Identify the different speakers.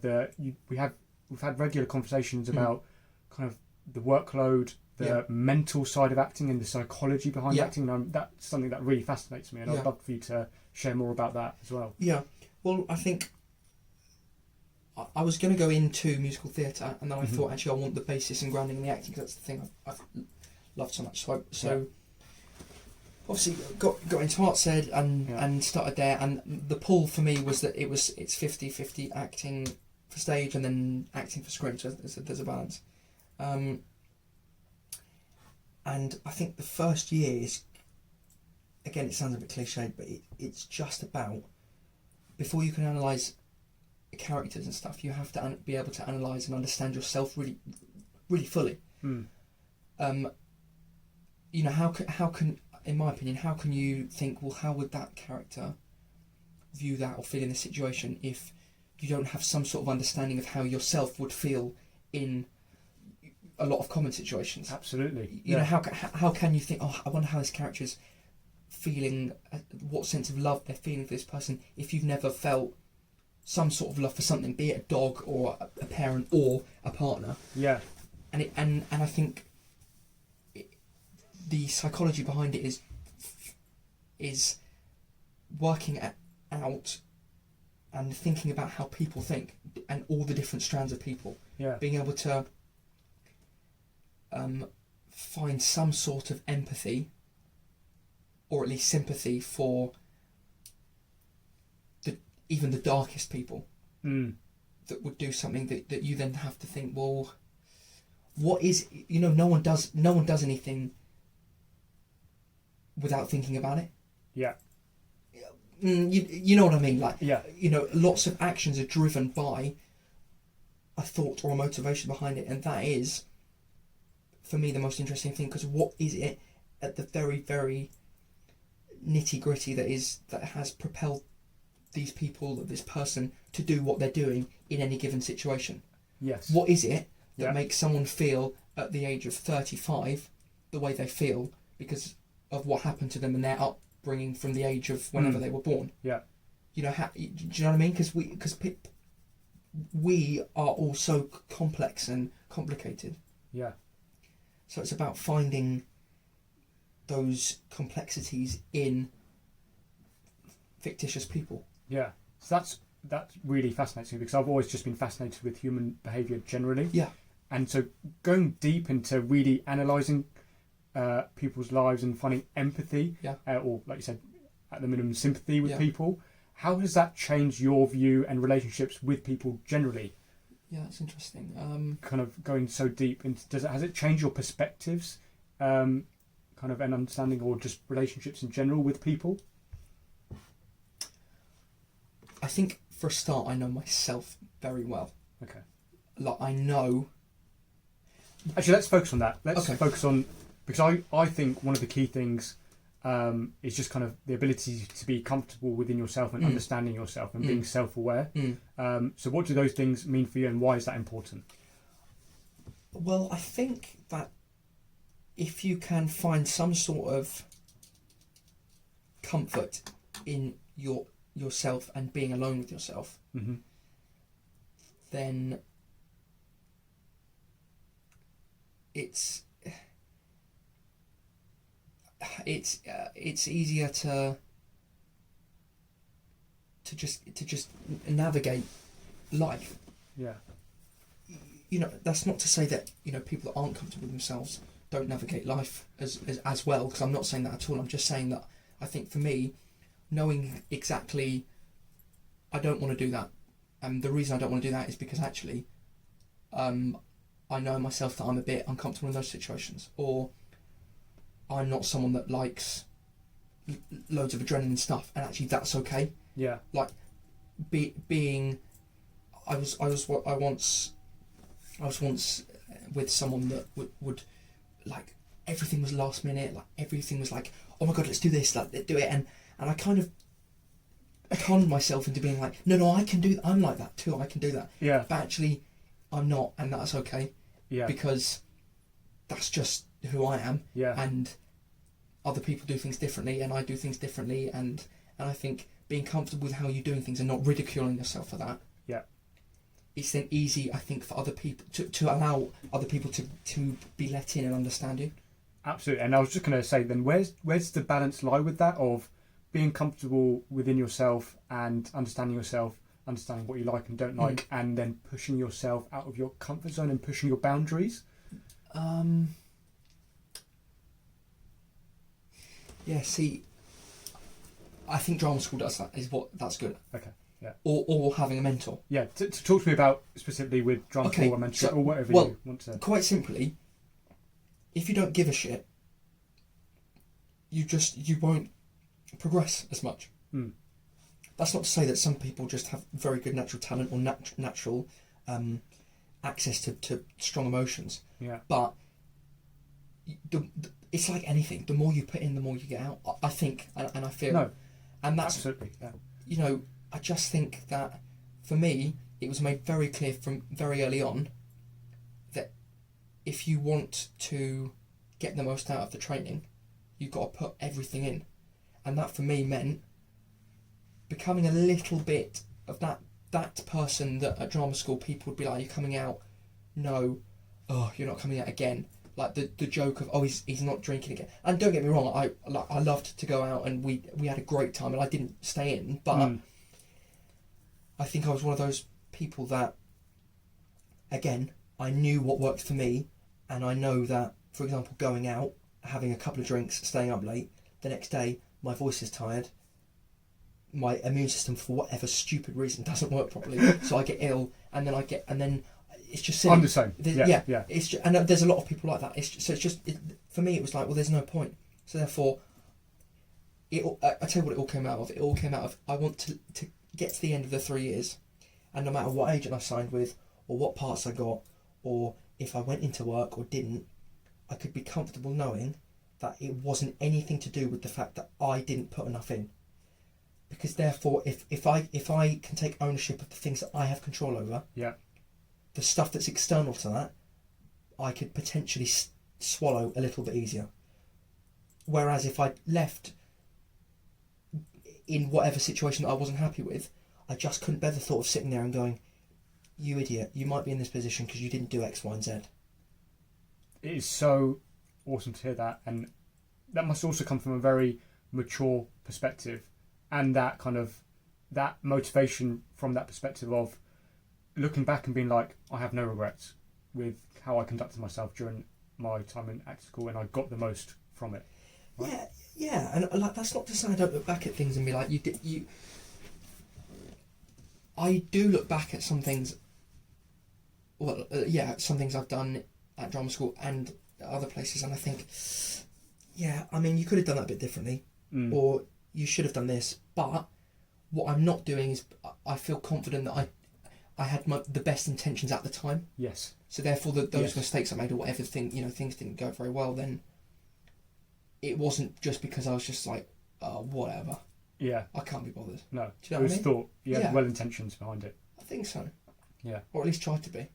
Speaker 1: we've had regular conversations about kind of the workload, the mental side of acting, and the psychology behind acting. And that's something that really fascinates me, and I'd love for you to share more about that as well.
Speaker 2: Yeah, well, I think I was going to go into musical theatre, and then I thought, actually, I want the basis and grounding in the acting, because that's the thing I've loved so much. So obviously got into Arts Ed and started there, and the pull for me was that it's 50-50 acting for stage and then acting for screen, so there's a balance. And I think the first year is, again, it sounds a bit cliched, but it's just about, before you can analyse characters and stuff, you have to be able to analyse and understand yourself really, really fully. You know, how can, in my opinion, how can you think, well, how would that character view that or feel in this situation if you don't have some sort of understanding of how yourself would feel in a lot of common situations?
Speaker 1: Absolutely.
Speaker 2: You know, how can you think, oh, I wonder how this character's feeling, what sense of love they're feeling for this person, if you've never felt some sort of love for something, be it a dog or a parent or a partner. Yeah. And I think the psychology behind it is working out and thinking about how people think and all the different strands of people. Yeah. Being able to find some sort of empathy, or at least sympathy, for even the darkest people that would do something that you then have to think, well, what is, you know, no one does anything without thinking about it. Yeah. You know what I mean? Like, you know, lots of actions are driven by a thought or a motivation behind it, and that is, for me, the most interesting thing, because what is it at the very, very nitty gritty that has propelled these people, this person, to do what they're doing in any given situation? Yes. What is it that makes someone feel at the age of 35 the way they feel because of what happened to them and their upbringing from the age of whenever they were born? Yeah. You know, do you know what I mean? Because we are all so complex and complicated. Yeah. So it's about finding those complexities in fictitious people. Yeah. So that really fascinates me, because I've always just been fascinated with human behaviour generally. Yeah. And so going deep into really analysing people's lives and finding empathy, or like you said, at the minimum, sympathy with people, how has that changed your view and relationships with people generally? Yeah, that's interesting. Kind of going so deep into, has it changed your perspectives, kind of an understanding, or just relationships in general with people? I think for a start, I know myself very well. Okay. Like, I know. Actually, let's focus on that. Let's focus on, because I think one of the key things is just kind of the ability to be comfortable within yourself and understanding yourself and being self-aware. So what do those things mean for you, and why is that important? Well, I think that if you can find some sort of comfort in yourself and being alone with yourself, then it's easier to just navigate life. Yeah. You know, that's not to say that, you know, people that aren't comfortable with themselves don't navigate life as well, because I'm not saying that at all. I'm just saying that I think for me, knowing exactly, I don't want to do that, and the reason I don't want to do that is because actually I know myself that I'm a bit uncomfortable in those situations, or I'm not someone that likes loads of adrenaline stuff, and actually that's okay. Yeah. Like being, I was once with someone that would like, everything was last minute, like everything was like, oh my god, let's do this, like do it, and I kind of conned myself into being like, no, I can do, I'm like that too, I can do that. Yeah. But actually, I'm not, and that's okay. Yeah. Because that's just who I am. Yeah. And other people do things differently, and I do things differently, and I think being comfortable with how you're doing things and not ridiculing yourself for that. Yeah. it's then easy, I think, for other people to allow other people to be let in and understand you.
Speaker 1: Absolutely. And I was just going to say then, where's the balance lie with that, of being comfortable within yourself and understanding yourself, understanding what you like and don't like, and then pushing yourself out of your comfort zone and pushing your boundaries?
Speaker 2: Yeah, see, I think drama school does that, that's good.
Speaker 1: Okay, yeah.
Speaker 2: Or having a mentor.
Speaker 1: Yeah, to talk to me about specifically with drama school or mentor, or whatever you want to.
Speaker 2: Quite simply, if you don't give a shit, you won't progress as much. That's not to say that some people just have very good natural talent or natural access to strong emotions.
Speaker 1: Yeah.
Speaker 2: But it's like anything. The more you put in, the more you get out. I think, and I feel.
Speaker 1: No.
Speaker 2: And that's
Speaker 1: absolutely. Yeah.
Speaker 2: You know, I just think that for me, it was made very clear from very early on that if you want to get the most out of the training, you've got to put everything in. And that for me meant becoming a little bit of that person that at drama school people would be like, you're coming out, no, oh, you're not coming out again. Like the joke of, oh, he's not drinking again. And don't get me wrong, I loved to go out and we had a great time and I didn't stay in, but I think I was one of those people that, again, I knew what worked for me, and I know that, for example, going out, having a couple of drinks, staying up late, the next day my voice is tired, my immune system for whatever stupid reason doesn't work properly, so I get ill, and then it's just silly.
Speaker 1: I'm the same. Yeah.
Speaker 2: It's just, and there's a lot of people like that. For me, it was like, well, there's no point. So therefore, I tell you what, it all came out of. It all came out of, I want to get to the end of the 3 years, and no matter what agent I signed with, or what parts I got, or if I went into work or didn't, I could be comfortable knowing that it wasn't anything to do with the fact that I didn't put enough in. Because therefore, if I can take ownership of the things that I have control over, the stuff that's external to that, I could potentially swallow a little bit easier. Whereas if I left in whatever situation that I wasn't happy with, I just couldn't bear the thought of sitting there and going, you idiot, you might be in this position because you didn't do X, Y and Z.
Speaker 1: It is so awesome to hear that, and that must also come from a very mature perspective, and that kind of that motivation from that perspective of looking back and being like, I have no regrets with how I conducted myself during my time in acting school, and I got the most from it. Right?
Speaker 2: Yeah, and like that's not to say I don't look back at things and be like, I do look back at some things. Well, some things I've done at drama school and other places, and I think, yeah, I mean, you could have done that a bit differently, or you should have done this. But what I'm not doing is, I feel confident that I had the best intentions at the time.
Speaker 1: Yes.
Speaker 2: So therefore, those mistakes I made or whatever things didn't go very well, then it wasn't just because I was just like, whatever.
Speaker 1: Yeah.
Speaker 2: I can't be bothered.
Speaker 1: No.
Speaker 2: Do you know what I mean?
Speaker 1: Thought. Yeah. Well intentions behind it.
Speaker 2: I think so.
Speaker 1: Yeah.
Speaker 2: Or at least tried to be.